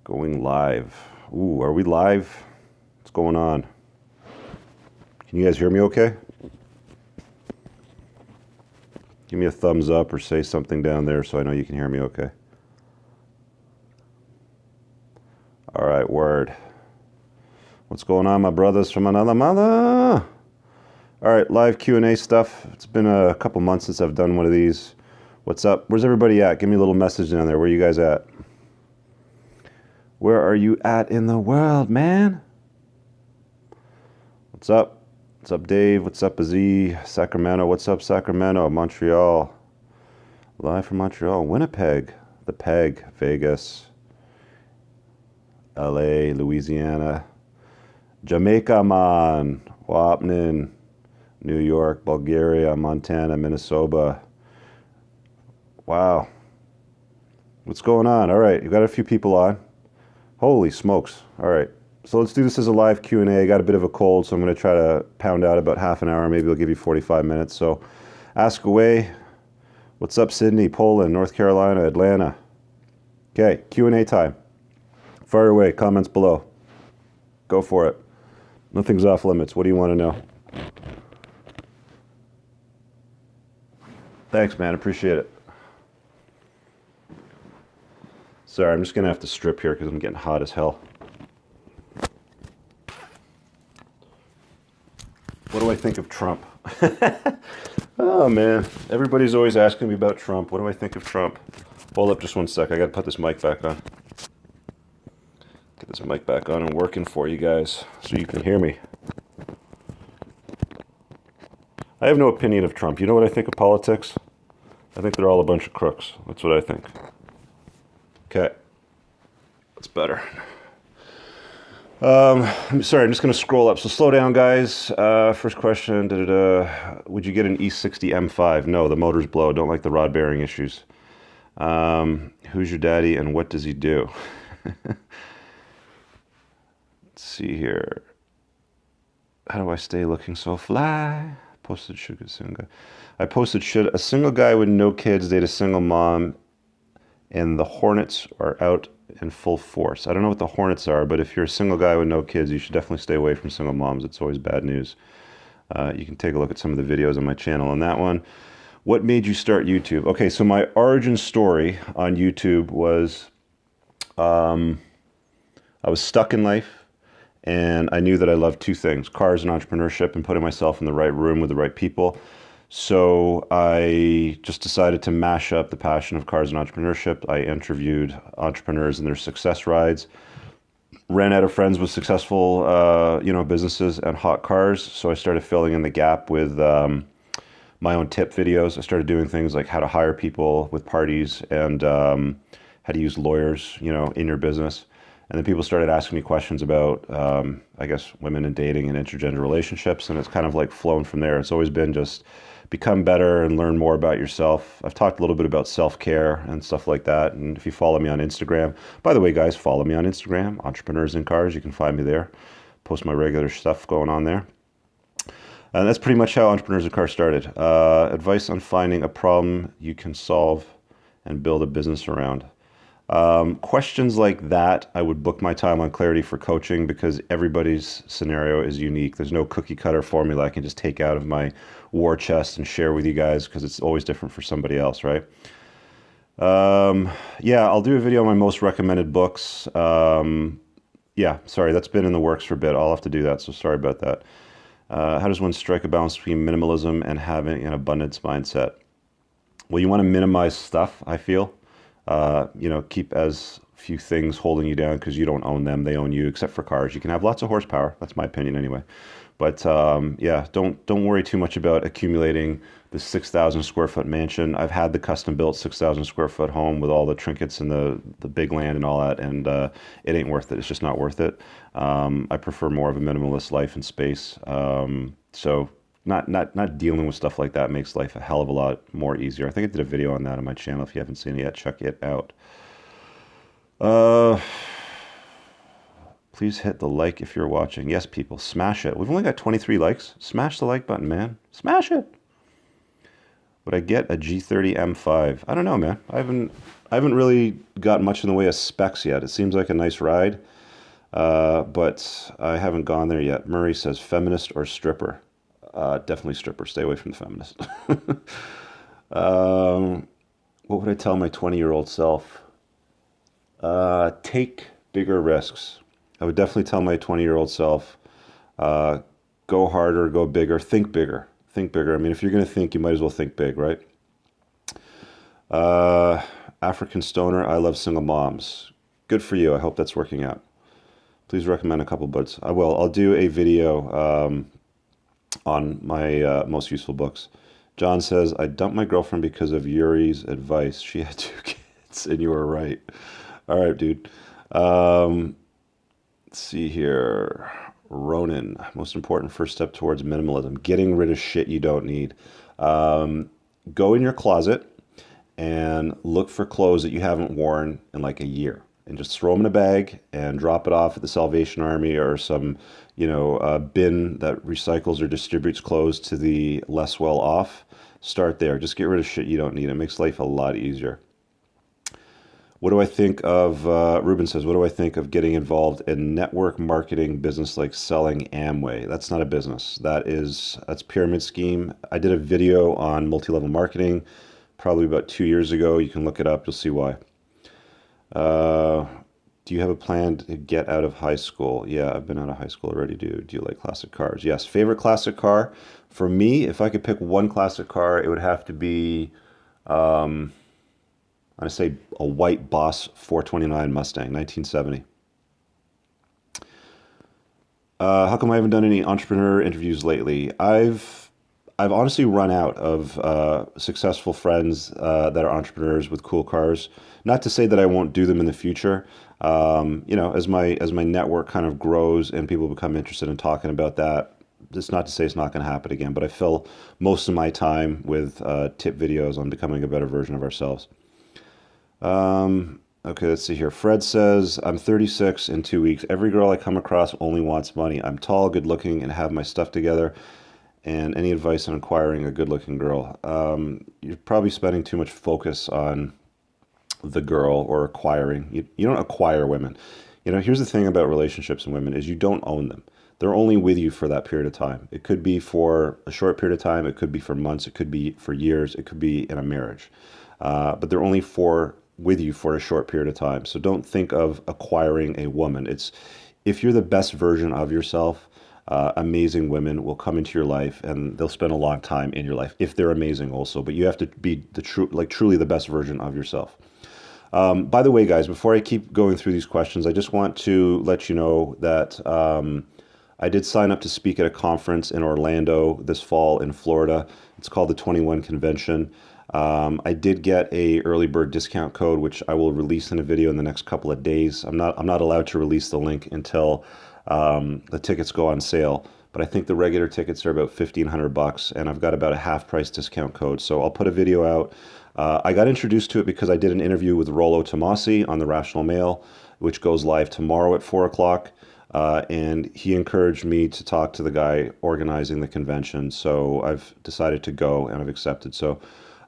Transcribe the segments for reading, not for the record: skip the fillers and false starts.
Going live. Ooh, are we live? What's going on? Can you guys hear me okay? Give me a thumbs up or say something down there so I know you can hear me okay. All right, word. What's going on, my brothers from another mother? All right, live Q&A stuff. It's been a couple months since I've done one of these. What's up? Where's everybody at? Give me a little message down there. Where are you guys at? Where are you at in the world, man? What's up? What's up, Dave? What's up, Aziz? Sacramento. What's up, Sacramento? Montreal. Live from Montreal. Winnipeg. The Peg. Vegas. LA. Louisiana. Jamaica, man. Wapnin. New York. Bulgaria. Montana. Minnesota. Wow. What's going on? All right. You've got a few people on. Holy smokes. All right. So let's do this as a live Q&A. I got a bit of a cold, so I'm going to try to pound out about half an hour. Maybe I'll give you 45 minutes. So ask away. What's up, Sydney, Poland, North Carolina, Atlanta? Okay, Q&A time. Fire away. Comments below. Go for it. Nothing's off limits. What do you want to know? Thanks, man. Appreciate it. Sorry, I'm just going to have to strip here because I'm getting hot as hell. What do I think of Trump? Oh, man. Everybody's always asking me about Trump. What do I think of Trump? Hold up just one sec. I got to put this mic back on. Get this mic back on and working for you guys so you can hear me. I have no opinion of Trump. You know what I think of politics? I think they're all a bunch of crooks. That's what I think. Okay. That's better. Sorry, I'm just going to scroll up. So slow down, guys. First question. Would you get an E60 M5? No, the motors blow. Don't like the rod bearing issues. Who's your daddy and what does he do? Let's see here. How do I stay looking so fly? Posted should a single guy. I posted should a single guy with no kids date a single mom and the Hornets are out in full force. I don't know what the Hornets are, but if you're a single guy with no kids, you should definitely stay away from single moms. It's always bad news. You can take a look at some of the videos on my channel on that one. What made you start YouTube? Okay, so my origin story on YouTube was I was stuck in life, and I knew that I loved two things, cars and entrepreneurship, and putting myself in the right room with the right people. So I just decided to mash up the passion of cars and entrepreneurship. I interviewed entrepreneurs and their success rides, ran out of friends with successful, businesses and hot cars. So I started filling in the gap with my own tip videos. I started doing things like how to hire people with parties and how to use lawyers, in your business. And then people started asking me questions about, women and dating and intergender relationships. And it's kind of like flown from there. It's always been just become better and learn more about yourself. I've talked a little bit about self-care and stuff like that. And if you follow me on Instagram, by the way, guys, follow me on Instagram, EntrepreneursinCars. You can find me there. Post my regular stuff going on there. And that's pretty much how Entrepreneurs in Cars started. Advice on finding a problem you can solve and build a business around. Questions like that, I would book my time on Clarity for coaching because everybody's scenario is unique. There's no cookie cutter formula I can just take out of my war chest and share with you guys because it's always different for somebody else, right? I'll do a video on my most recommended books. Sorry, that's been in the works for a bit. I'll have to do that, so sorry about that. How does one strike a balance between minimalism and having an abundance mindset? Well, you want to minimize stuff, I feel. Keep as few things holding you down because you don't own them. They own you, except for cars. You can have lots of horsepower. That's my opinion anyway. But don't worry too much about accumulating the 6,000 square foot mansion. I've had the custom built 6,000 square foot home with all the trinkets and the big land and all that, and it ain't worth it. It's just not worth it. I prefer more of a minimalist life and space. So not dealing with stuff like that makes life a hell of a lot more easier. I think I did a video on that on my channel. If you haven't seen it yet, check it out. Please hit the like if you're watching. Yes, people, smash it. We've only got 23 likes. Smash the like button, man. Smash it. Would I get a G30 M5? I don't know, man. I haven't really got much in the way of specs yet. It seems like a nice ride, but I haven't gone there yet. Murray says feminist or stripper. Definitely stripper. Stay away from the feminist. um, what would I tell my 20-year-old self? Take bigger risks. I would definitely tell my 20-year-old self, uh, go harder, go bigger, think bigger. Think bigger. I mean, if you're going to think, you might as well think big, right? Uh, African stoner, I love single moms. Good for you. I hope that's working out. Please recommend a couple books. I will. I'll do a video on my most useful books. John says, I dumped my girlfriend because of Yuri's advice. She had 2 kids, and you were right. All right, dude. Let's see here. Ronan, most important first step towards minimalism, getting rid of shit you don't need. Go in your closet and look for clothes that you haven't worn in like a year and just throw them in a bag and drop it off at the Salvation Army or some, bin that recycles or distributes clothes to the less well off. Start there. Just get rid of shit you don't need. It makes life a lot easier. What do I think of, Ruben says, what do I think of getting involved in network marketing business like selling Amway? That's not a business. That's pyramid scheme. I did a video on multi-level marketing probably about 2 years ago. You can look it up. You'll see why. Uh, do you have a plan to get out of high school? Yeah, I've been out of high school already, dude. Do you like classic cars? Yes. Favorite classic car? For me, if I could pick one classic car, it would have to be, I'd say a white Boss 429 Mustang, 1970. How come I haven't done any entrepreneur interviews lately? I've honestly run out of successful friends that are entrepreneurs with cool cars. Not to say that I won't do them in the future. As my network kind of grows and people become interested in talking about that, it's not to say it's not going to happen again. But I fill most of my time with tip videos on becoming a better version of ourselves. Okay, let's see here. Fred says, I'm 36 in 2 weeks. Every girl I come across only wants money. I'm tall, good looking, and have my stuff together. And any advice on acquiring a good looking girl? You're probably spending too much focus on the girl or acquiring. You don't acquire women. Here's the thing about relationships and women is you don't own them. They're only with you for that period of time. It could be for a short period of time. It could be for months. It could be for years. It could be in a marriage. But they're only with you for a short period of time. So don't think of acquiring a woman. If you're the best version of yourself, amazing women will come into your life and they'll spend a long time in your life if they're amazing also. But you have to be truly the best version of yourself. By the way, guys, before I keep going through these questions, I just want to let you know that I did sign up to speak at a conference in Orlando this fall in Florida. It's called the 21 Convention. I did get a early bird discount code, which I will release in a video in the next couple of days. I'm not allowed to release the link until the tickets go on sale. But I think the regular tickets are about $1,500, and I've got about a half price discount code. So I'll put a video out. I got introduced to it because I did an interview with Rollo Tomasi on the Rational Mail, which goes live tomorrow at 4 o'clock. And he encouraged me to talk to the guy organizing the convention. So I've decided to go, and I've accepted. So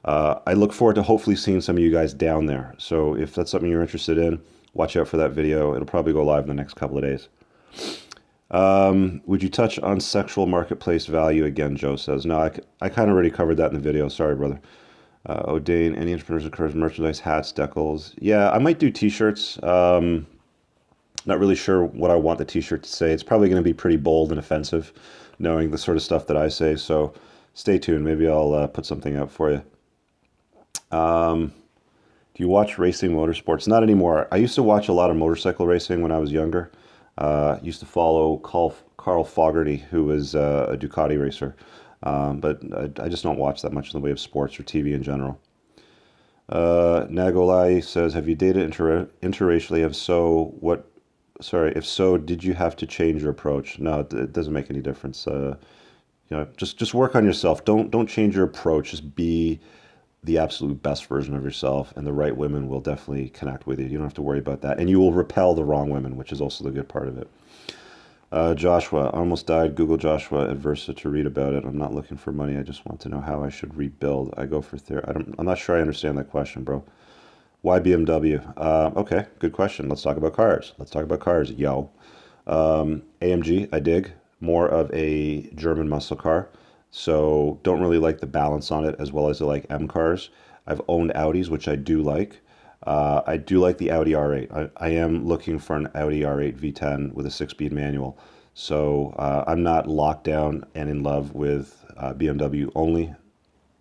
I look forward to hopefully seeing some of you guys down there. So if that's something you're interested in, watch out for that video. It'll probably go live in the next couple of days. Would you touch on sexual marketplace value again, Joe says. No, I kind of already covered that in the video. Sorry, brother. O'Dane, any entrepreneurs encourage merchandise, hats, decals? Yeah, I might do t-shirts. Not really sure what I want the t-shirt to say. It's probably going to be pretty bold and offensive, knowing the sort of stuff that I say. So stay tuned. Maybe I'll put something out for you. Do you watch racing motorsports? Not anymore. I used to watch a lot of motorcycle racing when I was younger. Used to follow Carl Fogarty, who was a Ducati racer. But I just don't watch that much in the way of sports or TV in general. Nagolai says, have you dated interracially? If so, if so, did you have to change your approach? No, it doesn't make any difference. Just work on yourself. Don't change your approach. Just be the absolute best version of yourself, and the right women will definitely connect with you. You don't have to worry about that. And you will repel the wrong women, which is also the good part of it. Joshua, I almost died. Google Joshua Adversa to read about it. I'm not looking for money. I just want to know how I should rebuild. I go for therapy. I'm not sure I understand that question, bro. Why BMW? Okay, good question. Let's talk about cars. Let's talk about cars, yo. AMG, I dig. More of a German muscle car. So don't really like the balance on it as well as I like M cars. I've owned Audis, which I do like. I do like the Audi R8. I am looking for an Audi R8 V10 with a six-speed manual. So I'm not locked down and in love with BMW only.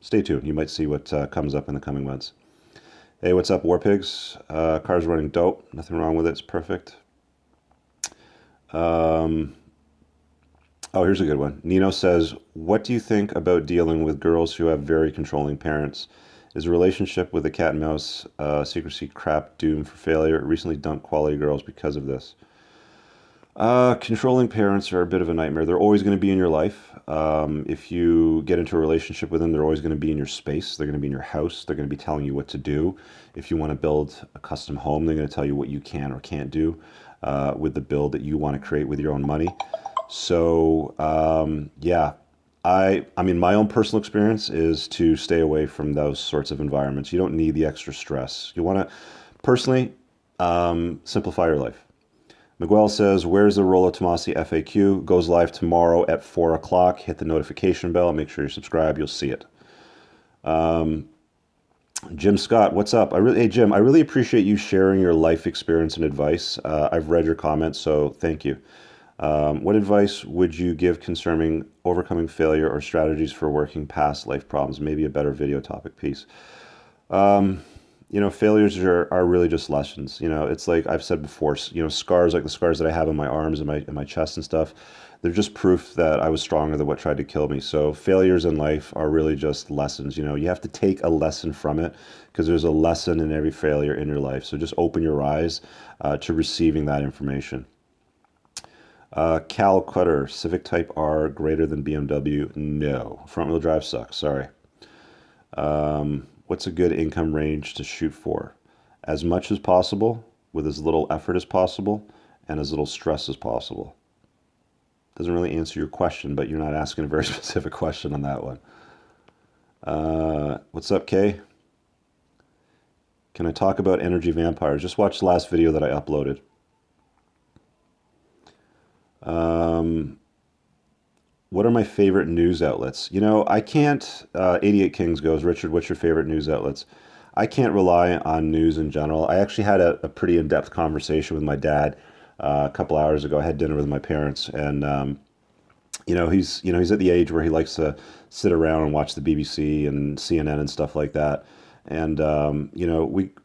Stay tuned. You might see what comes up in the coming months. Hey, what's up, War Pigs? Car's running dope. Nothing wrong with it. It's perfect. Um, oh, here's a good one. Nino says, what do you think about dealing with girls who have very controlling parents? Is a relationship with a cat and mouse secrecy crap doomed for failure? Recently dumped quality girls because of this. Controlling parents are a bit of a nightmare. They're always going to be in your life. If you get into a relationship with them, they're always going to be in your space. They're going to be in your house. They're going to be telling you what to do. If you want to build a custom home, they're going to tell you what you can or can't do with the build that you want to create with your own money. So, yeah, I mean, my own personal experience is to stay away from those sorts of environments. You don't need the extra stress. You want to, personally, simplify your life. Miguel says, where's the Rollo Tomasi FAQ? Goes live tomorrow at 4 o'clock. Hit the notification bell. Make sure you're subscribed. You'll see it. Jim Scott, what's up? Hey, Jim, I really appreciate you sharing your life experience and advice. I've read your comments, so thank you. What advice would you give concerning overcoming failure or strategies for working past life problems? Maybe a better video topic piece. Failures are really just lessons. It's like I've said before, scars like the scars that I have on my arms and my chest and stuff, they're just proof that I was stronger than what tried to kill me. So failures in life are really just lessons. You have to take a lesson from it because there's a lesson in every failure in your life. So just open your eyes to receiving that information. Cal Cutter, Civic Type R greater than BMW? No. Front wheel drive sucks. Sorry. What's a good income range to shoot for? As much as possible, with as little effort as possible, and as little stress as possible. Doesn't really answer your question, but you're not asking a very specific question on that one. What's up, Kay? Can I talk about energy vampires? Just watch the last video that I uploaded. What are my favorite news outlets? I can't, 88 Kings goes, Richard, what's your favorite news outlets? I can't rely on news in general. I actually had a pretty in-depth conversation with my dad a couple hours ago. I had dinner with my parents, and he's at the age where he likes to sit around and watch the BBC and CNN and stuff like that. And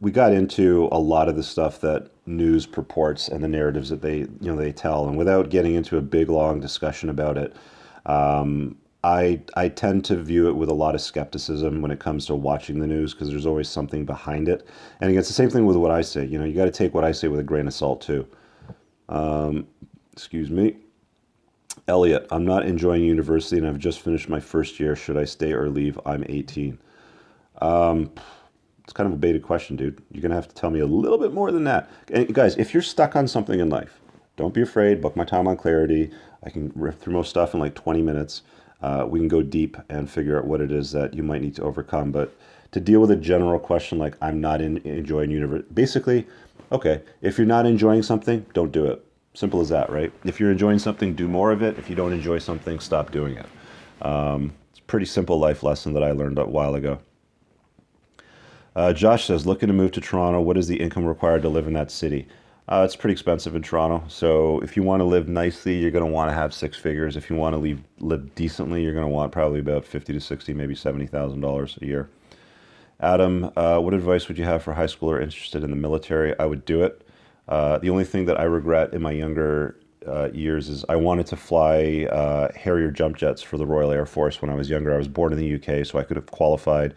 we got into a lot of the stuff that news purports and the narratives that they tell. And without getting into a big long discussion about it, I tend to view it with a lot of skepticism when it comes to watching the news because there's always something behind it. And again, it's the same thing with what I say. You got to take what I say with a grain of salt too. Excuse me. Elliot, I'm not enjoying university and I've just finished my first year. Should I stay or leave? I'm 18. It's kind of a baited question, dude. You're going to have to tell me a little bit more than that. And guys, if you're stuck on something in life, don't be afraid. Book my time on Clarity. I can riff through most stuff in like 20 minutes. We can go deep and figure out what it is that you might need to overcome. But to deal with a general question like I'm not enjoying university, basically, okay, if you're not enjoying something, don't do it. Simple as that, right? If you're enjoying something, do more of it. If you don't enjoy something, stop doing it. It's a pretty simple life lesson that I learned a while ago. Josh says, looking to move to Toronto, what is the income required to live in that city? It's pretty expensive in Toronto. So if you want to live nicely, you're going to want to have six figures. If you want to live decently, you're going to want probably about 50 to 60, maybe $70,000 a year. Adam, what advice would you have for high schooler interested in the military? I would do it. The only thing that I regret in my younger years is I wanted to fly Harrier jump jets for the Royal Air Force when I was younger. I was born in the UK, so I could have qualified.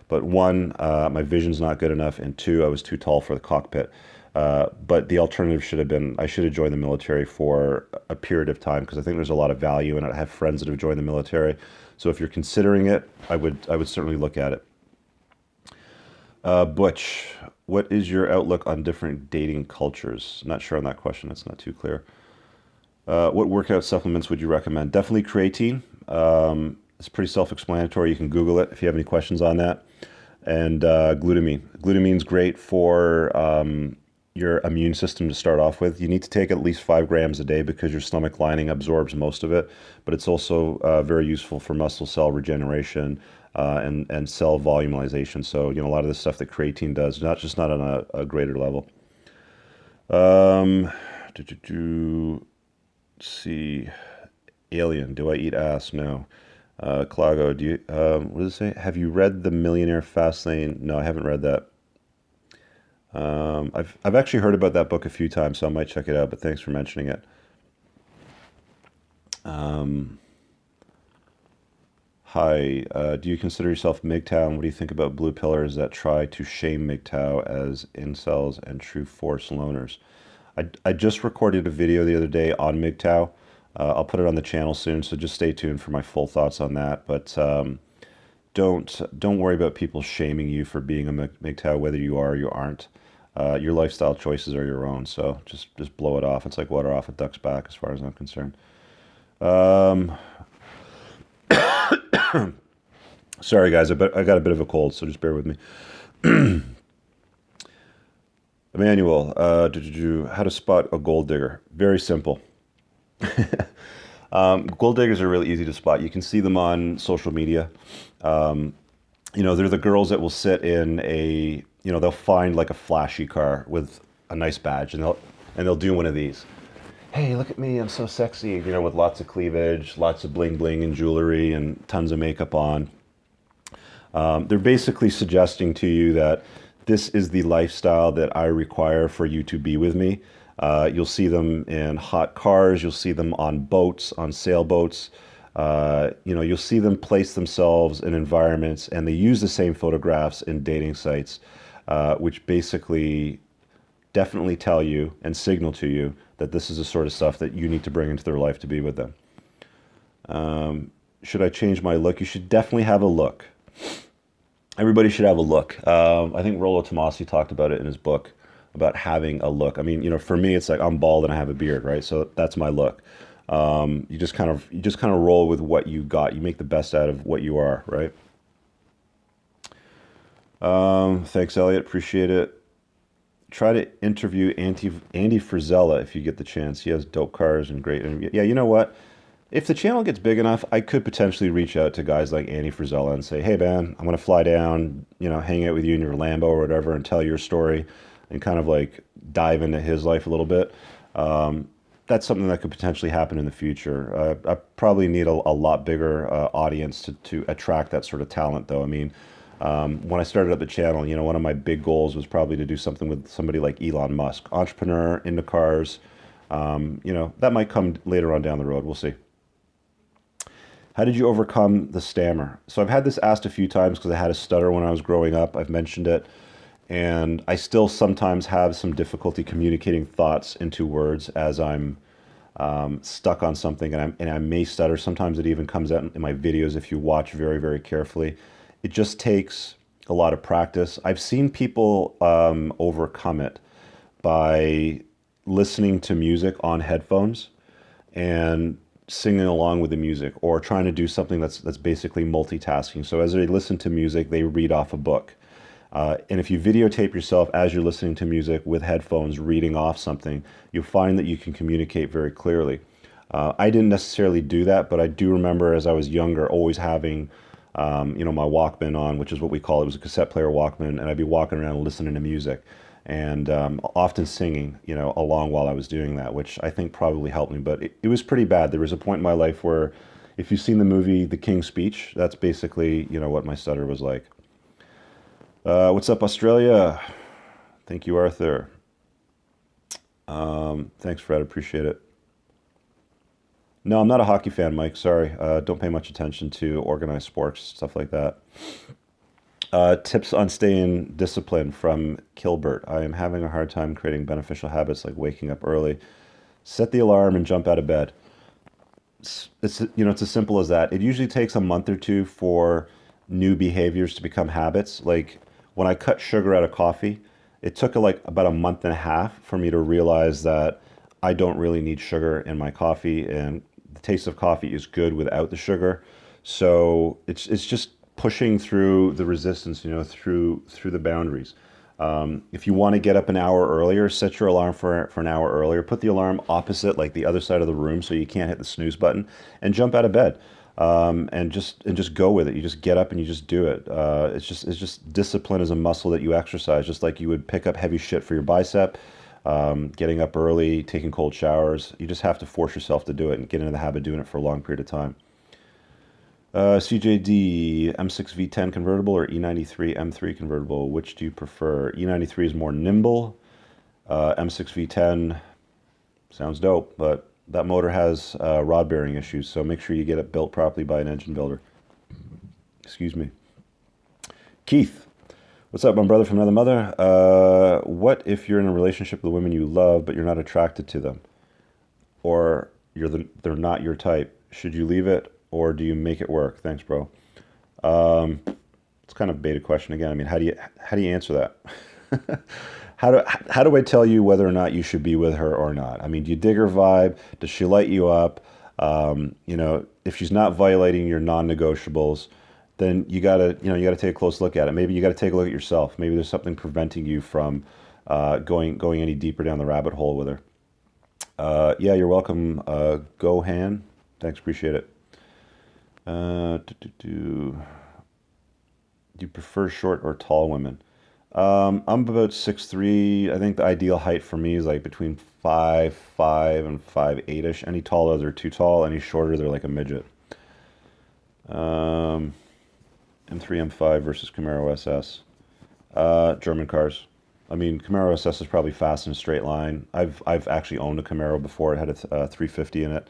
But one, my vision's not good enough, and two, I was too tall for the cockpit. But the alternative should have been I should have joined the military for a period of time because I think there's a lot of value in it. I have friends that have joined the military, so if you're considering it, I would certainly look at it. Butch, what is your outlook on different dating cultures? Not sure on that question. It's not too clear. What workout supplements would you recommend? Definitely creatine. It's pretty self-explanatory. You can Google it if you have any questions on that. And glutamine. Glutamine's great for your immune system to start off with. You need to take at least 5 grams a day because your stomach lining absorbs most of it. But it's also very useful for muscle cell regeneration and cell volumization. So a lot of the stuff that creatine does, not on a greater level. Um, do, do, do, see, Alien. Do I eat ass? No. Clago, what does it say? Have you read The Millionaire Fastlane? No, I haven't read that. I've actually heard about that book a few times, so I might check it out. But thanks for mentioning it. Um, Hi, do you consider yourself MGTOW? And what do you think about blue pillars that try to shame MGTOW as incels and true force loners? I just recorded a video the other day on MGTOW. I'll put it on the channel soon, so just stay tuned for my full thoughts on that. But don't worry about people shaming you for being a MGTOW, whether you are or you aren't. Your lifestyle choices are your own, so just blow it off. It's like water off a duck's back, as far as I'm concerned. Um, Sorry, guys, I got a bit of a cold, so just bear with me. Emmanuel, how to spot a gold digger? Very simple. Gold diggers are really easy to spot. You can see them on social media. They're the girls that will sit in they'll find like a flashy car with a nice badge, and they'll do one of these. Hey, look at me, I'm so sexy, with lots of cleavage, lots of bling bling and jewelry and tons of makeup on. They're basically suggesting to you that this is the lifestyle that I require for you to be with me. You'll see them in hot cars. You'll see them on boats, on sailboats. You'll see them place themselves in environments, and they use the same photographs in dating sites, which basically definitely tell you and signal to you that this is the sort of stuff that you need to bring into their life to be with them. Should I change my look? You should definitely have a look. Everybody should have a look. I think Rollo Tomasi talked about it in his book about having a look. I mean, for me, it's like I'm bald and I have a beard, right? So that's my look. You just kind of roll with what you got. You make the best out of what you are, right? Thanks, Elliot. Appreciate it. Try to interview Andy Frizella if you get the chance. He has dope cars and great interview. Yeah, you know what? If the channel gets big enough, I could potentially reach out to guys like Andy Frizella and say, hey, man, I'm going to fly down, hang out with you in your Lambo or whatever and tell your story and kind of like dive into his life a little bit. That's something that could potentially happen in the future. I probably need a lot bigger audience to attract that sort of talent, though. I mean, when I started up the channel, one of my big goals was probably to do something with somebody like Elon Musk, entrepreneur, into cars. That might come later on down the road. We'll see. How did you overcome the stammer? So I've had this asked a few times because I had a stutter when I was growing up. I've mentioned it. And I still sometimes have some difficulty communicating thoughts into words as I'm stuck on something, and I may stutter. Sometimes it even comes out in my videos if you watch very, very carefully. It just takes a lot of practice. I've seen people overcome it by listening to music on headphones and singing along with the music, or trying to do something that's basically multitasking. So as they listen to music, they read off a book. And if you videotape yourself as you're listening to music with headphones, reading off something, you'll find that you can communicate very clearly. I didn't necessarily do that, but I do remember as I was younger, always having, my Walkman on, which is what we call it. It was a cassette player Walkman, and I'd be walking around listening to music and often singing, along while I was doing that, which I think probably helped me. But it was pretty bad. There was a point in my life where, if you've seen the movie The King's Speech, that's basically, what my stutter was like. What's up, Australia? Thank you, Arthur. Thanks, Fred. Appreciate it. No, I'm not a hockey fan, Mike. Sorry. Don't pay much attention to organized sports, stuff like that. Tips on staying disciplined from Kilbert. I am having a hard time creating beneficial habits like waking up early. Set the alarm and jump out of bed. It's as simple as that. It usually takes a month or two for new behaviors to become habits. Like when I cut sugar out of coffee, it took like about a month and a half for me to realize that I don't really need sugar in my coffee, and the taste of coffee is good without the sugar. So it's just pushing through the resistance, through the boundaries. If you want to get up an hour earlier, set your alarm for an hour earlier. Put the alarm opposite, like the other side of the room, so you can't hit the snooze button, and jump out of bed. And just go with it. You just get up and you just do it. It's just discipline is a muscle that you exercise, just like you would pick up heavy shit for your bicep. Getting up early, taking cold showers. You just have to force yourself to do it and get into the habit of doing it for a long period of time. CJD, M6 V10 convertible or E93 M3 convertible? Which do you prefer? E93 is more nimble. M6 V10 sounds dope, but that motor has rod bearing issues, so make sure you get it built properly by an engine builder. Excuse me. Keith, what's up, my brother from another mother? What if you're in a relationship with women you love, but you're not attracted to them? Or they're not your type? Should you leave it, or do you make it work? Thanks, bro. It's kind of a beta question again. I mean, how do you answer that? How do I tell you whether or not you should be with her or not? I mean, do you dig her vibe? Does she light you up? If she's not violating your non-negotiables, then you gotta take a close look at it. Maybe you got to take a look at yourself. Maybe there's something preventing you from going any deeper down the rabbit hole with her. Yeah, you're welcome. Gohan, thanks, appreciate it. Do you prefer short or tall women? I'm about 6'3". I think the ideal height for me is like between 5'5" and 5'8" ish. Any taller, they're too tall. Any shorter, they're like a midget. M3, M5 versus Camaro SS. German cars. I mean, Camaro SS is probably fast in a straight line. I've actually owned a Camaro before. It had a 350 in it,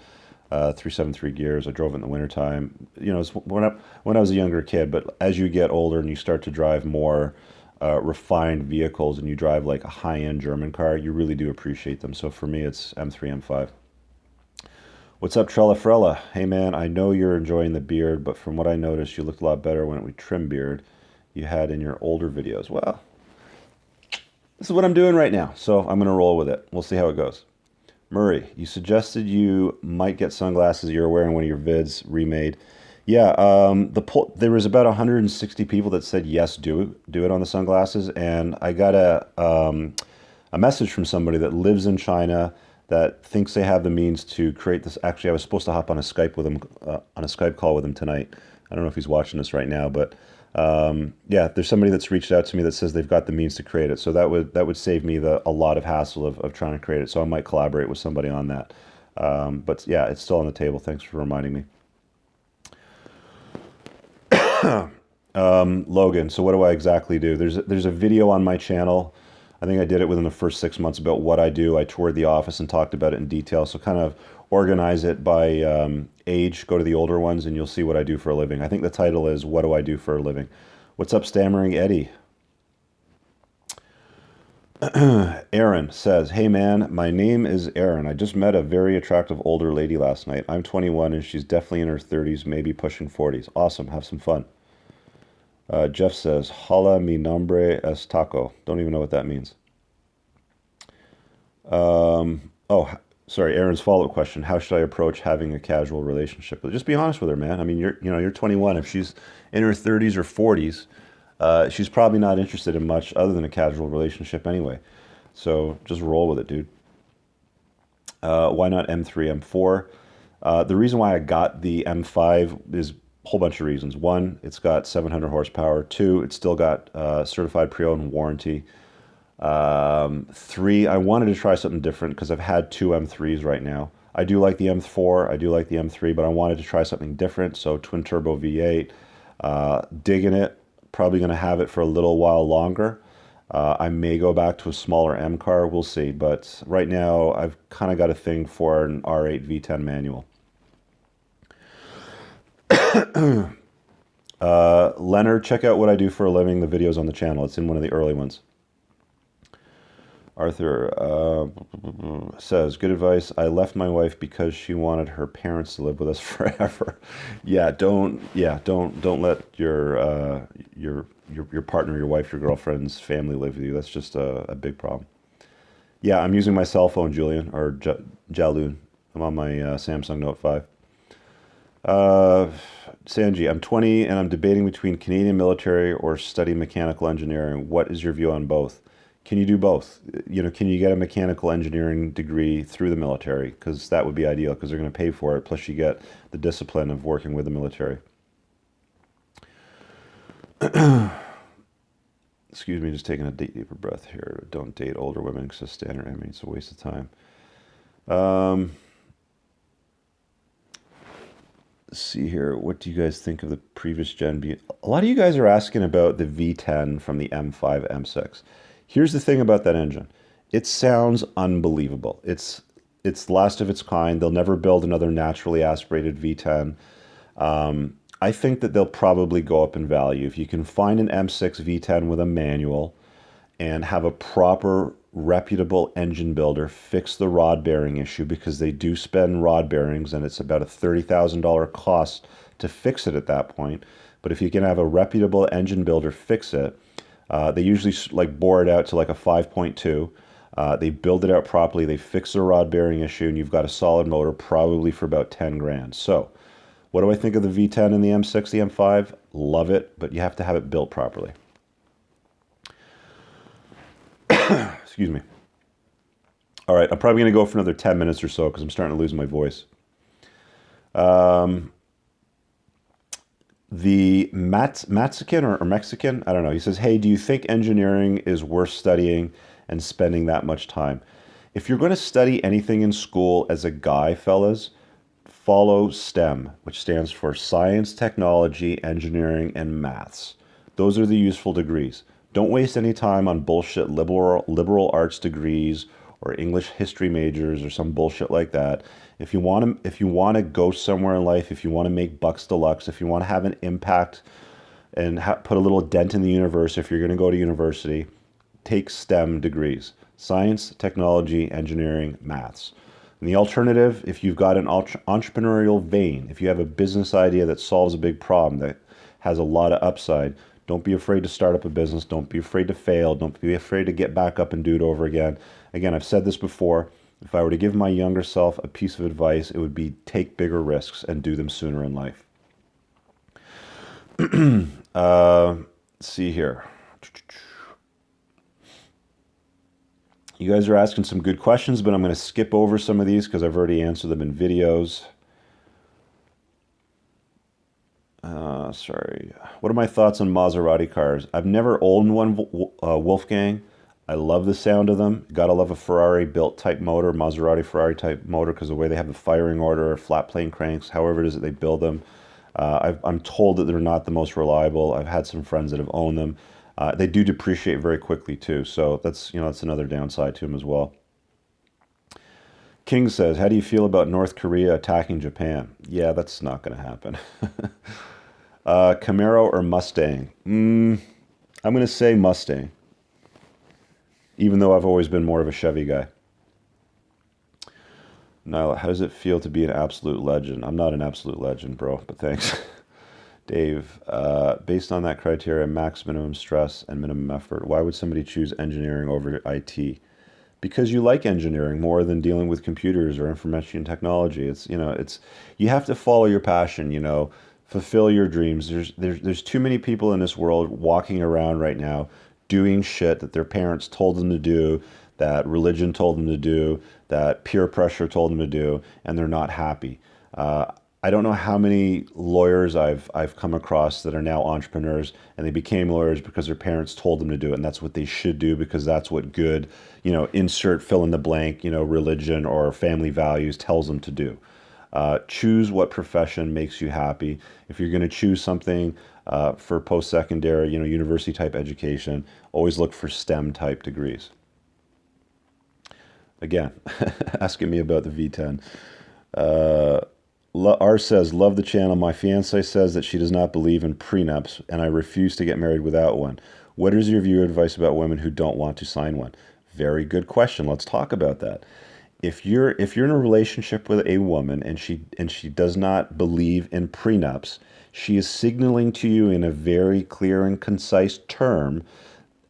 373 gears. I drove it in the wintertime. It's when I was a younger kid. But as you get older and you start to drive more refined vehicles and you drive like a high-end German car, you really do appreciate them. So for me, it's M3, M5. What's up, Trella Frella? Hey man, I know you're enjoying the beard, but from what I noticed, you looked a lot better when we trim beard you had in your older videos. Well, this is what I'm doing right now, so I'm going to roll with it. We'll see how it goes. Murray, you suggested you might get sunglasses you're wearing one of your vids remade. Yeah, there was about 160 people that said yes, do it on the sunglasses, and I got a message from somebody that lives in China that thinks they have the means to create this. Actually, I was supposed to hop on a Skype with him on a Skype call with him tonight. I don't know if he's watching this right now, but yeah, there's somebody that's reached out to me that says they've got the means to create it. So that would save me a lot of hassle of trying to create it. So I might collaborate with somebody on that. But yeah, it's still on the table. Thanks for reminding me. Logan, so what do I exactly do? There's a video on my channel. I think I did it within the first 6 months about what I do. I toured the office and talked about it in detail. So kind of organize it by age. Go to the older ones and you'll see what I do for a living. I think the title is What Do I Do for a Living? What's up, Stammering Eddie? Aaron says, hey man, my name is Aaron. I just met a very attractive older lady last night. I'm 21 and she's definitely in her 30s, maybe pushing 40s. Awesome, have some fun. Jeff says, hola mi nombre es Taco. Don't even know what that means. Oh, sorry, Aaron's follow-up question. How should I approach having a casual relationship? But just be honest with her, man. I mean, you're 21. If she's in her 30s or 40s, she's probably not interested in much other than a casual relationship anyway. So just roll with it, dude. Why not M3, M4? The reason why I got the M5 is a whole bunch of reasons. One, it's got 700 horsepower. Two, it's still got certified pre-owned warranty. Three, I wanted to try something different because I've had two M3s right now. I do like the M4, I do like the M3, but I wanted to try something different. So twin turbo V8, digging it. Probably going to have it for a little while longer. I may go back to a smaller M car. We'll see. But right now, I've kind of got a thing for an R8 V10 manual. Leonard, check out what I do for a living. The video's on the channel. It's in one of the early ones. Arthur says, good advice. I left my wife because she wanted her parents to live with us forever. Yeah, don't let your partner, your wife, your girlfriend's family live with you. That's just a big problem. Yeah, I'm using my cell phone, Julian, or Jaloon. I'm on my Samsung Note 5. Uh, Sanji, I'm 20 and I'm debating between Canadian military or study mechanical engineering. What is your view on both? Can you do both? Can you get a mechanical engineering degree through the military? Because that would be ideal because they're going to pay for it. Plus, you get the discipline of working with the military. Excuse me, just taking a deeper breath here. Don't date older women because it's standard. I mean, it's a waste of time. Um, let's see here. What do you guys think of the previous gen? A lot of you guys are asking about the V10 from the M5, M6. Here's the thing about that engine. It sounds unbelievable. It's last of its kind. They'll never build another naturally aspirated V10. I think that they'll probably go up in value. If you can find an M6 V10 with a manual and have a proper reputable engine builder fix the rod bearing issue, because they do spend rod bearings and it's about a $30,000 cost to fix it at that point. But if you can have a reputable engine builder fix it, they usually like bore it out to like a 5.2. They build it out properly, they fix the rod bearing issue, and you've got a solid motor probably for about 10 grand. So what do I think of the V10 and the M6, the M5? Love it, but you have to have it built properly. Excuse me. All right, I'm probably going to go for another 10 minutes or so because I'm starting to lose my voice. The Mexican or Mexican, I don't know. He says, hey, do you think engineering is worth studying and spending that much time? If you're going to study anything in school as a guy, fellas, follow STEM, which stands for science, technology, engineering, and maths. Those are the useful degrees. Don't waste any time on bullshit liberal arts degrees or English history majors or some bullshit like that. If you want to go somewhere in life, if you want to make bucks deluxe, if you want to have an impact and put a little dent in the universe, if you're going to go to university, take STEM degrees: science, technology, engineering, maths. And the alternative, if you've got an entrepreneurial vein, if you have a business idea that solves a big problem, that has a lot of upside, don't be afraid to start up a business. Don't be afraid to fail. Don't be afraid to get back up and do it over again. Again, I've said this before. If I were to give my younger self a piece of advice, it would be take bigger risks and do them sooner in life. Let's see here. You guys are asking some good questions, but I'm going to skip over some of these because I've already answered them in videos. Sorry. What are my thoughts on Maserati cars? I've never owned one, Wolfgang. I love the sound of them. Gotta love a Ferrari built type motor, Maserati Ferrari type motor, because the way they have the firing order, flat plane cranks, however it is that they build them. I'm told that they're not the most reliable. I've had some friends that have owned them. They do depreciate very quickly too, so that's another downside to them as well. King says, how do you feel about North Korea attacking Japan? Yeah, that's not going to happen. Camaro or Mustang? I'm going to say Mustang, even though I've always been more of a Chevy guy. Nyla, how does it feel to be an absolute legend? I'm not an absolute legend, bro, but thanks. Dave, based on that criteria, max minimum stress and minimum effort, why would somebody choose engineering over IT? Because you like engineering more than dealing with computers or information technology. It's you have to follow your passion, fulfill your dreams. There's too many people in this world walking around right now doing shit that their parents told them to do, that religion told them to do, that peer pressure told them to do, and they're not happy. I don't know how many lawyers I've come across that are now entrepreneurs, and they became lawyers because their parents told them to do it, and that's what they should do because that's what good, insert fill in the blank, religion or family values tells them to do. Choose what profession makes you happy. If you're going to choose something for post-secondary, university type education, always look for STEM type degrees. Again, asking me about the V10. R says, love the channel. My fiance says that she does not believe in prenups, and I refuse to get married without one. What is your view or advice about women who don't want to sign one? Very good question. Let's talk about that. If you're in a relationship with a woman and she does not believe in prenups, she is signaling to you in a very clear and concise term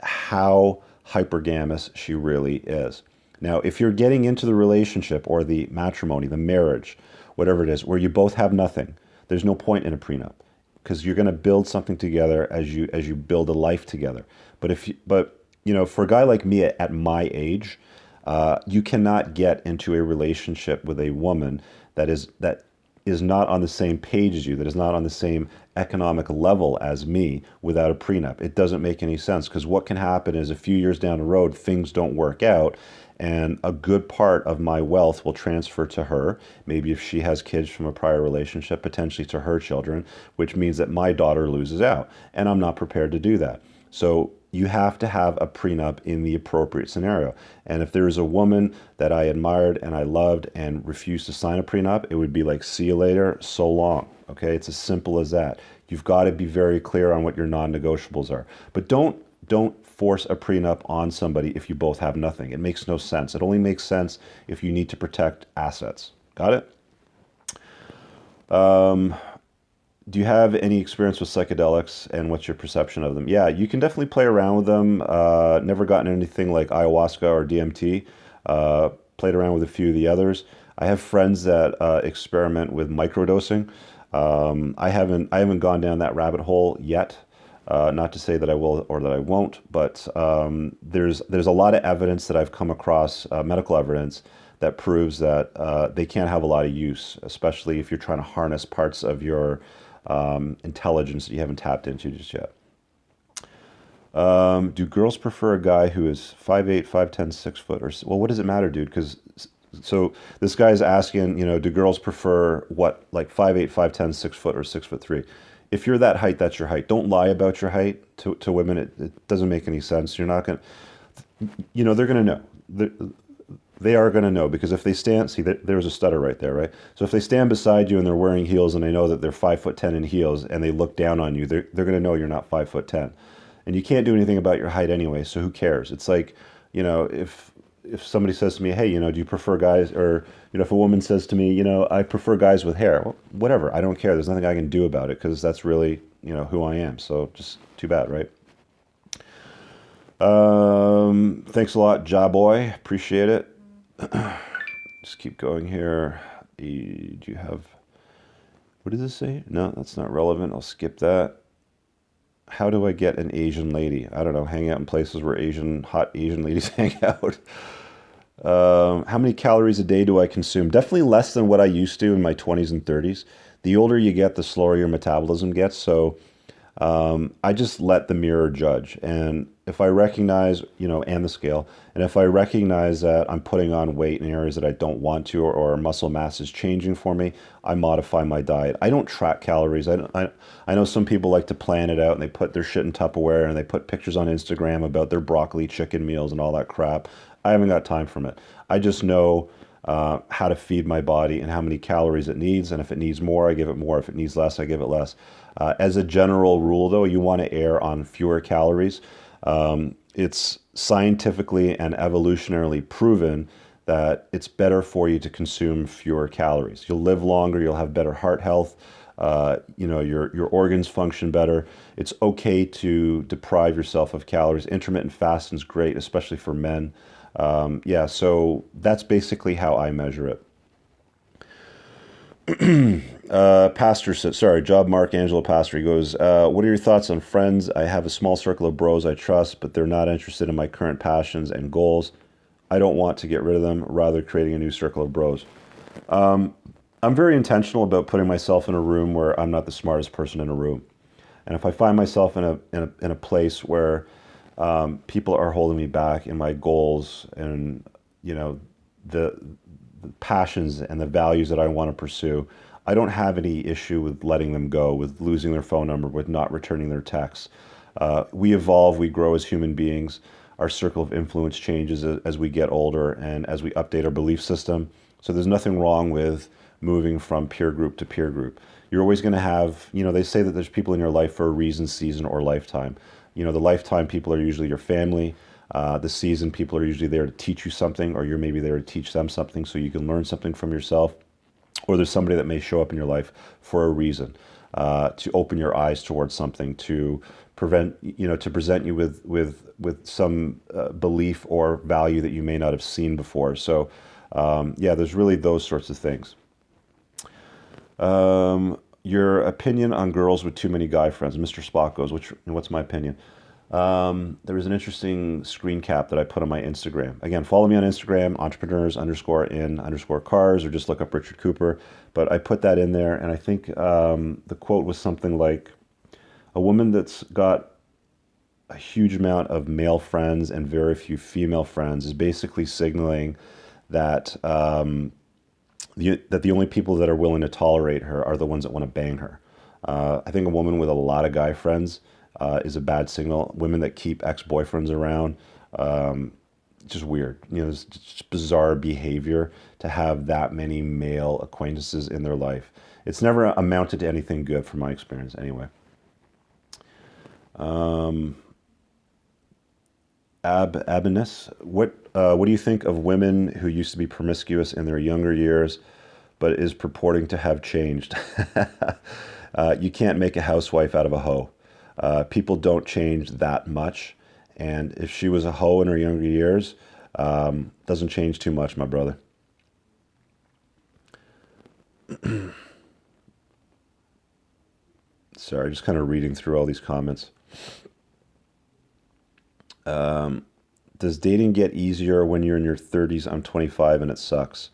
how hypergamous she really is. Now, if you're getting into the relationship or the matrimony, the marriage, whatever it is, where you both have nothing, there's no point in a prenup because you're going to build something together as you build a life together. But you know, for a guy like me at my age, you cannot get into a relationship with a woman that is not on the same page as you, that is not on the same economic level as me without a prenup. It doesn't make any sense because what can happen is a few years down the road, things don't work out and a good part of my wealth will transfer to her. Maybe if she has kids from a prior relationship, potentially to her children, which means that my daughter loses out. And I'm not prepared to do that. So you have to have a prenup in the appropriate scenario. And if there is a woman that I admired and I loved and refused to sign a prenup, it would be like, see you later, so long. Okay, it's as simple as that. You've got to be very clear on what your non-negotiables are. But don't force a prenup on somebody if you both have nothing. It makes no sense. It only makes sense if you need to protect assets. Got it? Do you have any experience with psychedelics and what's your perception of them? Yeah, you can definitely play around with them. Never gotten anything like ayahuasca or DMT. Played around with a few of the others. I have friends that experiment with microdosing. I haven't gone down that rabbit hole yet. Not to say that I will or that I won't, but there's a lot of evidence that I've come across, medical evidence that proves that they can have a lot of use, especially if you're trying to harness parts of your intelligence that you haven't tapped into just yet. Do girls prefer a guy who is 5'8", 5'10", 6 foot? Well, what does it matter, dude? Because so this guy's asking, you know, do girls prefer what, like 5'8", 5'10", 6 foot, or 6'3"? If you're that height, that's your height. Don't lie about your height to women. It doesn't make any sense. You're not going to, you know, they're going to know. They are going to know because if they stand, see, there's a stutter right there, right? So if they stand beside you and they're wearing heels and they know that they're 5'10" in heels and they look down on you, they're going to know you're not 5'10". And you can't do anything about your height anyway, so who cares? It's like, you know, if somebody says to me, hey, you know, do you prefer guys, or, you know, if a woman says to me, you know, I prefer guys with hair, well, whatever, I don't care. There's nothing I can do about it because that's really, you know, who I am. So just too bad, right? Thanks a lot, Ja Boy. Appreciate it. Just keep going here. Do you have, what does this say? No, that's not relevant. I'll skip that. How do I get an Asian lady? I don't know. Hang out in places where hot Asian ladies hang out. How many calories a day do I consume? Definitely less than what I used to in my 20s and 30s. The older you get, the slower your metabolism gets. So I just let the mirror judge. And if I recognize, you know, and the scale, and if I recognize that I'm putting on weight in areas that I don't want to, or muscle mass is changing for me, I modify my diet. I don't track calories. I know some people like to plan it out and they put their shit in Tupperware and they put pictures on Instagram about their broccoli chicken meals and all that crap. I haven't got time for it. I just know how to feed my body and how many calories it needs. And if it needs more, I give it more. If it needs less, I give it less. As a general rule, though, you want to err on fewer calories. It's scientifically and evolutionarily proven that it's better for you to consume fewer calories. You'll live longer. You'll have better heart health. You know, your organs function better. It's okay to deprive yourself of calories. Intermittent fasting is great, especially for men. Yeah, so that's basically how I measure it. Pastor says, sorry, Job Mark Angelo Pastor. He goes, what are your thoughts on friends? I have a small circle of bros I trust, but they're not interested in my current passions and goals. I don't want to get rid of them, rather creating a new circle of bros. I'm very intentional about putting myself in a room where I'm not the smartest person in a room. And if I find myself in a place where people are holding me back in my goals and, you know, the passions and the values that I want to pursue, I don't have any issue with letting them go, with losing their phone number, with not returning their texts. We evolve, we grow as human beings. Our circle of influence changes as we get older and as we update our belief system. So there's nothing wrong with moving from peer group to peer group. You're always going to have, you know, they say that there's people in your life for a reason, season, or lifetime. You know, the lifetime people are usually your family. The season people are usually there to teach you something, or you're maybe there to teach them something so you can learn something from yourself. Or there's somebody that may show up in your life for a reason. to open your eyes towards something, to to present you with some belief or value that you may not have seen before. So, yeah, there's really those sorts of things. Your opinion on girls with too many guy friends. Mr. Spock goes, what's my opinion? There was an interesting screen cap that I put on my Instagram. Again, follow me on Instagram, entrepreneurs_in_cars, or just look up Richard Cooper. But I put that in there, and I think the quote was something like, a woman that's got a huge amount of male friends and very few female friends is basically signaling that that the only people that are willing to tolerate her are the ones that want to bang her. I think a woman with a lot of guy friends is a bad signal. Women that keep ex-boyfriends around, just weird. It's just bizarre behavior to have that many male acquaintances in their life. It's never amounted to anything good from my experience anyway. Abinus, what do you think of women who used to be promiscuous in their younger years, but is purporting to have changed? You can't make a housewife out of a hoe. People don't change that much, and if she was a hoe in her younger years, doesn't change too much, my brother. Sorry, just kind of reading through all these comments. Does dating get easier when you're in your 30s? I'm 25 and it sucks.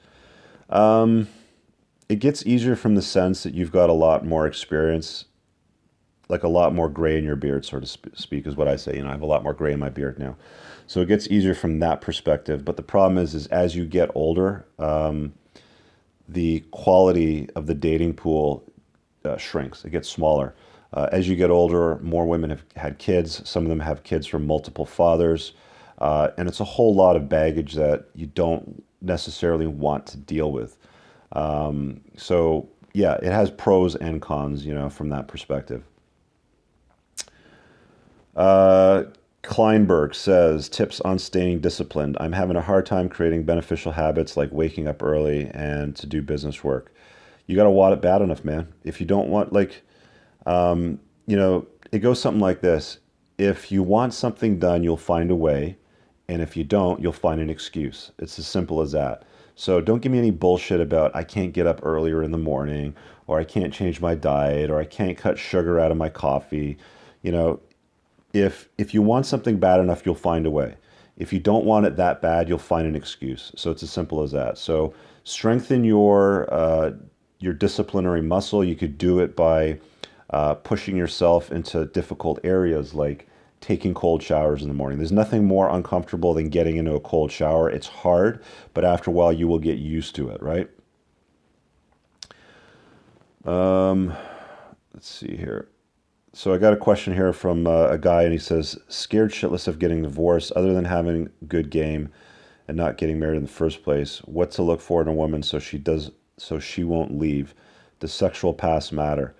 It gets easier from the sense that you've got a lot more experience, like a lot more gray in your beard, so to speak, is what I say. I have a lot more gray in my beard now. So it gets easier from that perspective. But the problem is as you get older, the quality of the dating pool shrinks. It gets smaller. As you get older, more women have had kids. Some of them have kids from multiple fathers. And it's a whole lot of baggage that you don't necessarily want to deal with. So, yeah, it has pros and cons, from that perspective. Kleinberg says, tips on staying disciplined. I'm having a hard time creating beneficial habits like waking up early and to do business work. You got to want it bad enough, man. If you don't want, it goes something like this. If you want something done, you'll find a way. And if you don't, you'll find an excuse. It's as simple as that. So don't give me any bullshit about I can't get up earlier in the morning, or I can't change my diet, or I can't cut sugar out of my coffee. If you want something bad enough, you'll find a way. If you don't want it that bad, you'll find an excuse. So it's as simple as that. So strengthen your disciplinary muscle. You could do it by pushing yourself into difficult areas like taking cold showers in the morning. There's nothing more uncomfortable than getting into a cold shower. It's hard, but after a while you will get used to it, right? Let's see here. So I got a question here from a guy, and he says, scared shitless of getting divorced, other than having good game and not getting married in the first place. What to look for in a woman so she won't leave? Does sexual past matter?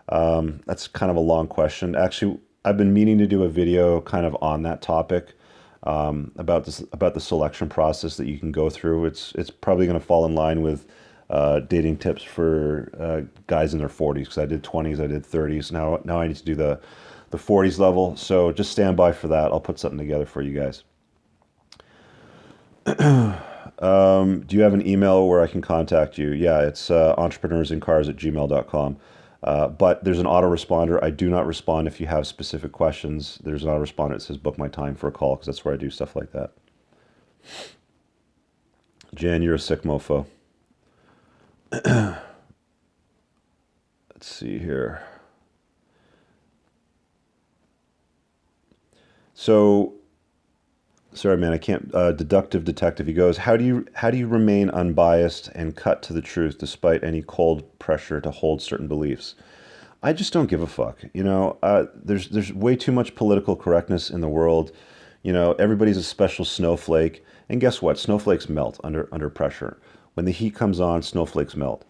That's kind of a long question. Actually, I've been meaning to do a video kind of on that topic, about the selection process that you can go through. It's probably going to fall in line with dating tips for guys in their 40s, because I did 20s, I did 30s. Now I need to do the 40s level. So just stand by for that. I'll put something together for you guys. Do you have an email where I can contact you? Yeah, it's entrepreneursinCars@gmail.com. But there's an autoresponder. I do not respond if you have specific questions. There's an autoresponder that says book my time for a call, because that's where I do stuff like that. Jan, you're a sick mofo. Let's see here. So, sorry, man, I can't. Deductive detective. He goes, how do you remain unbiased and cut to the truth despite any cold pressure to hold certain beliefs? I just don't give a fuck. There's way too much political correctness in the world. Everybody's a special snowflake, and guess what? Snowflakes melt under pressure. When the heat comes on, snowflakes melt.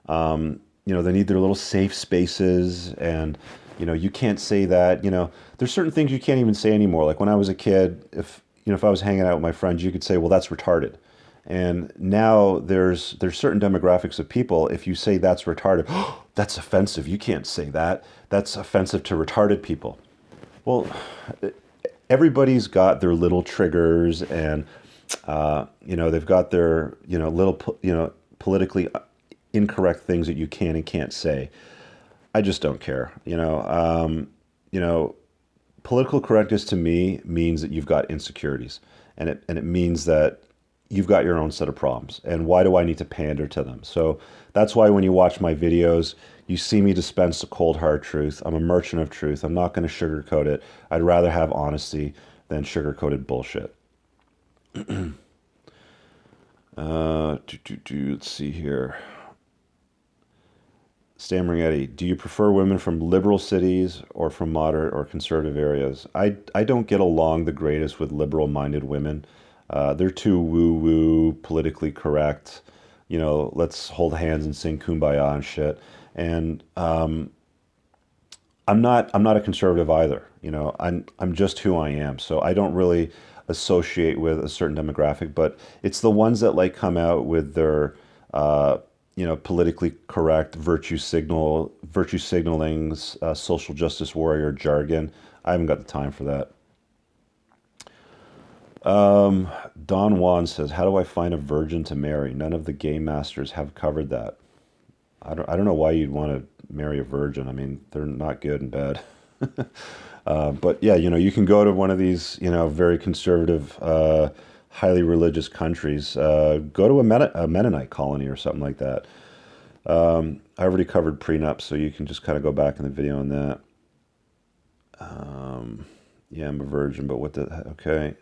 They need their little safe spaces, and you can't say that. There's certain things you can't even say anymore. Like when I was a kid, if I was hanging out with my friends, you could say, well, that's retarded. And now there's certain demographics of people, if you say that's retarded, that's offensive. You can't say that. That's offensive to retarded people. Well, everybody's got their little triggers, and they've got their little politically incorrect things that you can and can't say. I just don't care. Political correctness to me means that you've got insecurities, and it means that you've got your own set of problems. And why do I need to pander to them? So that's why when you watch my videos, you see me dispense the cold hard truth. I'm a merchant of truth. I'm not going to sugarcoat it. I'd rather have honesty than sugar-coated bullshit. Let's see here. Stammering Eddie, do you prefer women from liberal cities or from moderate or conservative areas? I don't get along the greatest with liberal-minded women. They're too woo-woo, politically correct. Let's hold hands and sing Kumbaya and shit. And I'm not a conservative either. I'm just who I am. So I don't really associate with a certain demographic, but it's the ones that like come out with their politically correct virtue signaling, social justice warrior jargon. I haven't got the time for that. Don Juan says, "How do I find a virgin to marry? None of the game masters have covered that." I don't know why you'd want to marry a virgin. I mean, they're not good and bad. But yeah, you can go to one of these, very conservative, highly religious countries. Go to a Mennonite colony or something like that. I already covered prenup, so you can just kind of go back in the video on that. Yeah, I'm a virgin, but what the, okay.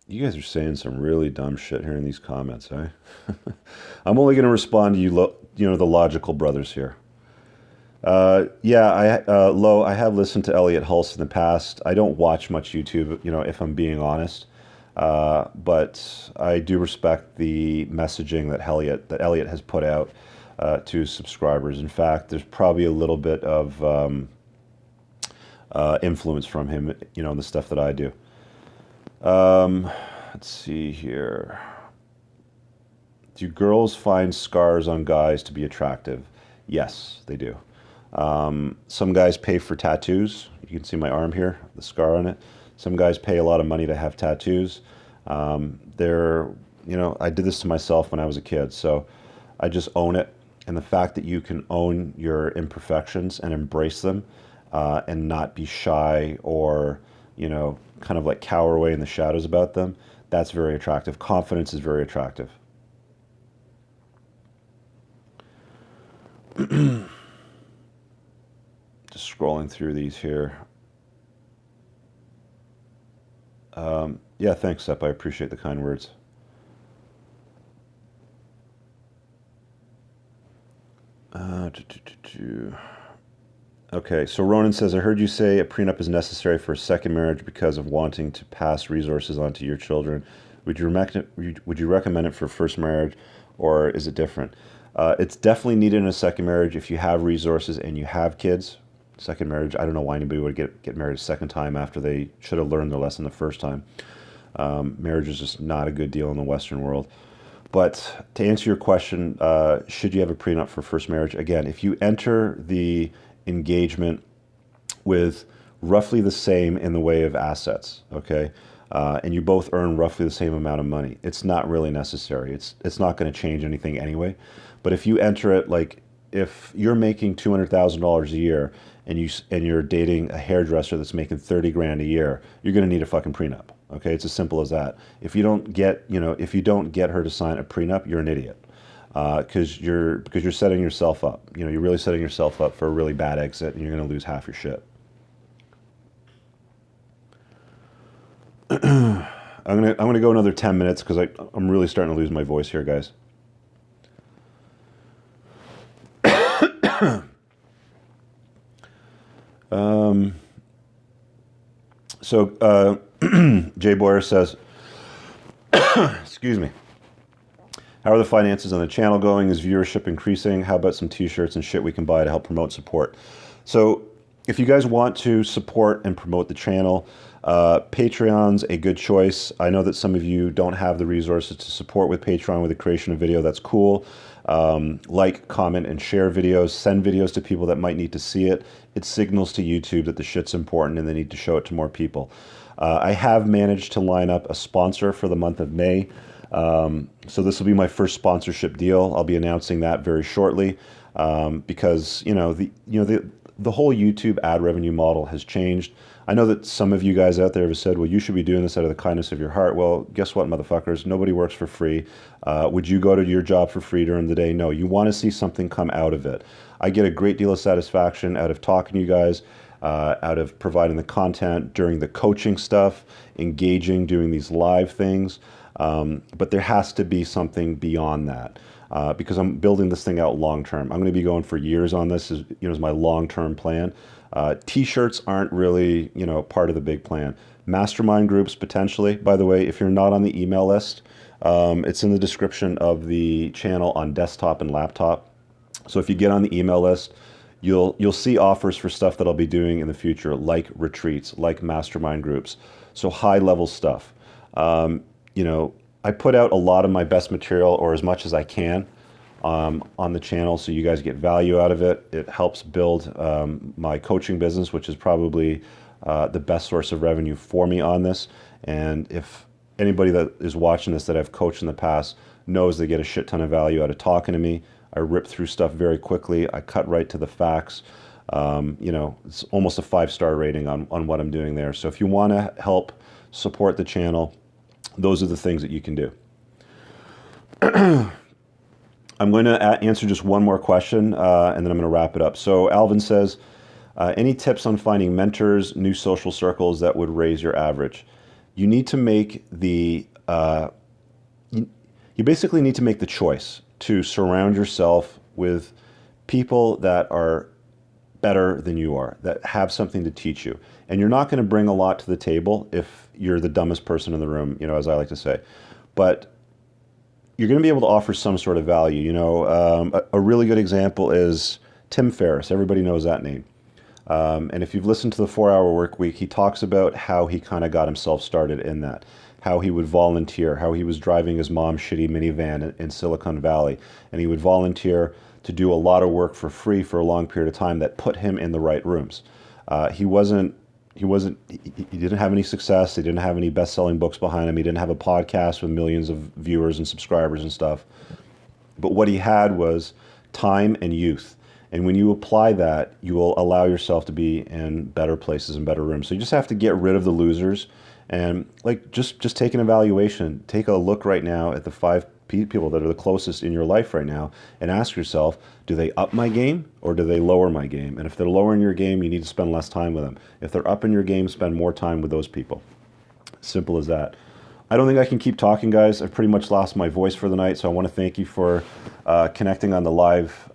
You guys are saying some really dumb shit here in these comments, eh? I'm only going to respond to the logical brothers here. Yeah, Lo, I have listened to Elliot Hulse in the past. I don't watch much YouTube, if I'm being honest. But I do respect the messaging that Elliot has put out to subscribers. In fact, there's probably a little bit of influence from him, in the stuff that I do. Let's see here. Do girls find scars on guys to be attractive? Yes, they do. Some guys pay for tattoos. You can see my arm here, the scar on it. Some guys pay a lot of money to have tattoos. I did this to myself when I was a kid, so I just own it. And the fact that you can own your imperfections and embrace them, and not be shy or, kind of like cower away in the shadows about them, that's very attractive. Confidence is very attractive. Just scrolling through these here. Yeah, thanks, Sepp. I appreciate the kind words. Okay, so Ronan says, I heard you say a prenup is necessary for a second marriage because of wanting to pass resources on to your children. Would you recommend it for first marriage, or is it different? It's definitely needed in a second marriage if you have resources and you have kids. Second marriage, I don't know why anybody would get married a second time after they should have learned their lesson the first time. Marriage is just not a good deal in the Western world. But to answer your question, should you have a prenup for first marriage? Again, if you enter the engagement with roughly the same in the way of assets, okay, and you both earn roughly the same amount of money, it's not really necessary. It's not going to change anything anyway. But if you enter it, like if you're making $200,000 a year and you're dating a hairdresser that's making 30 grand a year, you're going to need a fucking prenup. Okay, it's as simple as that. If you don't get her to sign a prenup, you're an idiot. Because you're setting yourself up. You're really setting yourself up for a really bad exit, and you're going to lose half your shit. I'm gonna go another 10 minutes because I'm really starting to lose my voice here, guys. Jay Boyer says, excuse me. How are the finances on the channel going? Is viewership increasing? How about some t-shirts and shit we can buy to help promote support? So if you guys want to support and promote the channel, Patreon's a good choice. I know that some of you don't have the resources to support with Patreon with the creation of video. That's cool. Like, comment, and share videos. Send videos to people that might need to see it. It signals to YouTube that the shit's important and they need to show it to more people. I have managed to line up a sponsor for the month of May. So this will be my first sponsorship deal. I'll be announcing that very shortly, because the whole YouTube ad revenue model has changed. I know that some of you guys out there have said, well, you should be doing this out of the kindness of your heart. Well, guess what, motherfuckers? Nobody works for free. Would you go to your job for free during the day? No, you want to see something come out of it. I get a great deal of satisfaction out of talking to you guys, out of providing the content, during the coaching stuff, engaging, doing these live things. But there has to be something beyond that. Because I'm building this thing out long term. I'm going to be going for years on this as my long-term plan. T-shirts aren't really, part of the big plan. Mastermind groups, potentially. By the way, if you're not on the email list, it's in the description of the channel on desktop and laptop. So if you get on the email list, you'll see offers for stuff that I'll be doing in the future, like retreats, like mastermind groups. So high-level stuff. I put out a lot of my best material, or as much as I can, on the channel, so you guys get value out of it. It helps build my coaching business, which is probably the best source of revenue for me on this. And if anybody that is watching this that I've coached in the past knows they get a shit ton of value out of talking to me. I rip through stuff very quickly. I cut right to the facts. It's almost a 5-star rating on what I'm doing there. So if you want to help support the channel, those are the things that you can do. I'm going to answer just one more question, and then I'm going to wrap it up. So Alvin says, any tips on finding mentors, new social circles that would raise your average? You need to make you basically need to make the choice to surround yourself with people that are better than you are, that have something to teach you. And you're not going to bring a lot to the table if you're the dumbest person in the room, as I like to say. But you're going to be able to offer some sort of value. A really good example is Tim Ferriss. Everybody knows that name. And if you've listened to the 4-Hour Work Week, he talks about how he kind of got himself started in that, how he would volunteer, how he was driving his mom's shitty minivan in Silicon Valley, and he would volunteer to do a lot of work for free for a long period of time that put him in the right rooms. He didn't have any success. He didn't have any best-selling books behind him. He didn't have a podcast with millions of viewers and subscribers and stuff. But what he had was time and youth. And when you apply that, you will allow yourself to be in better places and better rooms. So you just have to get rid of the losers and just take an evaluation. Take a look right now at the 5 people that are the closest in your life right now and ask yourself, do they up my game or do they lower my game? And if they're lowering your game, you need to spend less time with them. If they're upping your game, spend more time with those people. Simple as that. I don't think I can keep talking, guys. I've pretty much lost my voice for the night, so I want to thank you for connecting on the live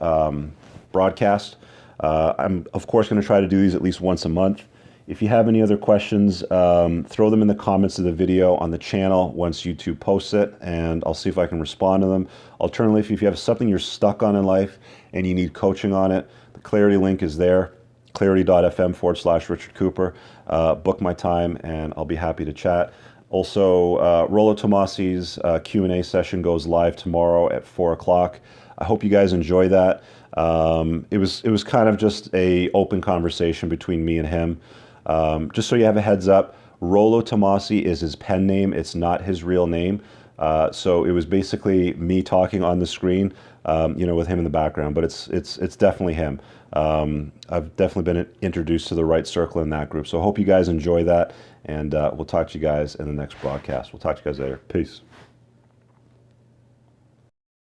broadcast. I'm, of course, going to try to do these at least once a month. If you have any other questions, throw them in the comments of the video on the channel once YouTube posts it, and I'll see if I can respond to them. Alternatively, if you have something you're stuck on in life and you need coaching on it, the Clarity link is there, clarity.fm/Richard Cooper. Book my time, and I'll be happy to chat. Also, Rollo Tomasi's Q&A session goes live tomorrow at 4 o'clock. I hope you guys enjoy that. It was kind of just a open conversation between me and him. Just so you have a heads up, Rollo Tomasi is his pen name. It's not his real name. So it was basically me talking on the screen, with him in the background. But it's definitely him. I've definitely been introduced to the right circle in that group. So I hope you guys enjoy that, and we'll talk to you guys in the next broadcast. We'll talk to you guys later. Peace.